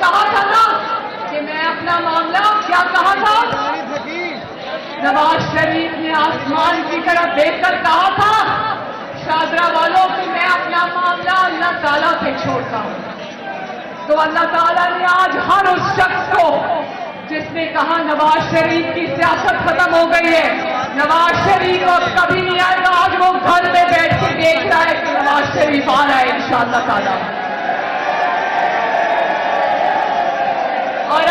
कहा था ना कि मैं अपना मामला क्या कहा था? नवाज शरीफ ने आसमान की तरफ देखकर कहा था शादरा वालों कि मैं अपना मामला अल्लाह ताला पे छोड़ता हूं। तो अल्लाह ताला ने आज हर उस शख्स को जिसने कहा नवाज शरीफ की सियासत खत्म हो गई है, नवाज शरीफ अब कभी नहीं आएगा, आज वो घर में बैठ के देख रहा है कि नवाज शरीफ आ रहा है इंशाअल्लाह ताला। और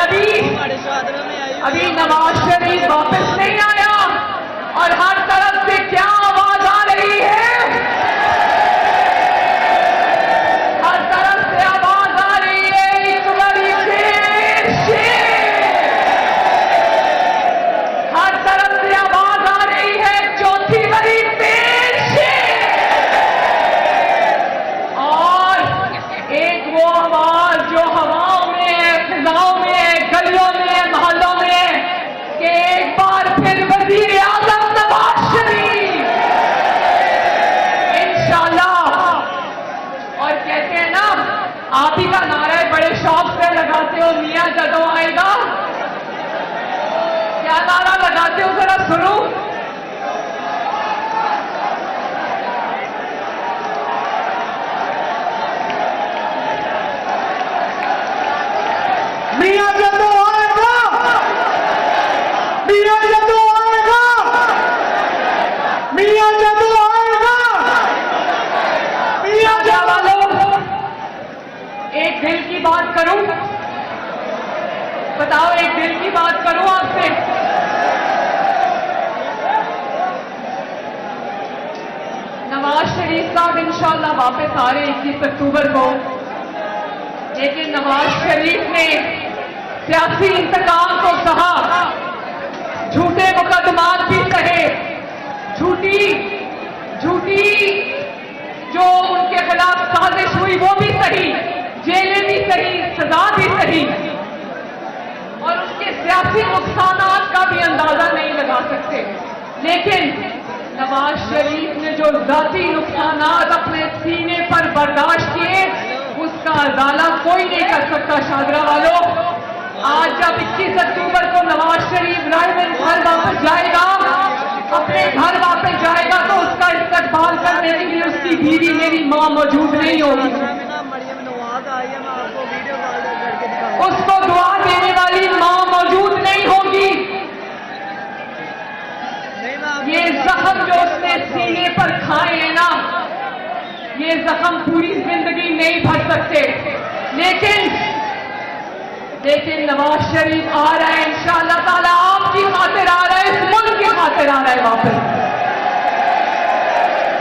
अभी नवाज शरीफ वापस नहीं आया और हर तरफ से क्या आवाज आ रही है? हर तरफ से आवाज आ रही है एक बड़ी शेर शेर। हर तरफ से आवाज आ रही है चौथी बड़ी शेर शेर। और एक वो आवाज जो हवाओं में, फिजाओं में, गलियों में, मोहल्लों में कि एक बार फिर वजीर आजम नवाज शरीफ इंशाअल्लाह। और कहते हैं ना, आप ही का नारा है, बड़े शौक से लगाते हो, मियां जदों आएगा। क्या नारा लगाते हो जरा सुनो। मियां जदों आएगा, मियां जदों आएगा, मियां जदों आएगा, मियां शादरा वालों, एक दिल की बात करूं, बताओ एक दिल की बात करूं आपसे। नवाज शरीफ साहब इंशाअल्लाह वापस आ रहे 21 अक्टूबर को, लेकिन नवाज शरीफ ने सियासी इंतकाम को सहा, झूठे मुकदमात भी सहे, झूठी जो उनके खिलाफ साजिश हुई वो भी सही, जेलें भी सही, सजा भी सही, और उसके सियासी नुकसानात का भी अंदाजा नहीं लगा सकते। लेकिन नवाज शरीफ ने जो जाती नुकसानात अपने सीने पर बर्दाश्त किए उसका अजाला कोई नहीं कर सकता। शादरा वालों, आज जब 21 अक्टूबर को नवाज शरीफ रायबरेली घर वापस जाएगा, अपने घर वापस जाएगा, तो उसका इस्तकबाल करने के लिए उसकी बीवी मेरी मां मौजूद नहीं होगी। उसको दुआ देने वाली मां मौजूद नहीं होगी। ये जख्म जो उसने सीने पर खाए हैं ना, ये जख्म पूरी जिंदगी नहीं भर सकते। लेकिन नवाज शरीफ आ रहा है इंशाअल्लाह।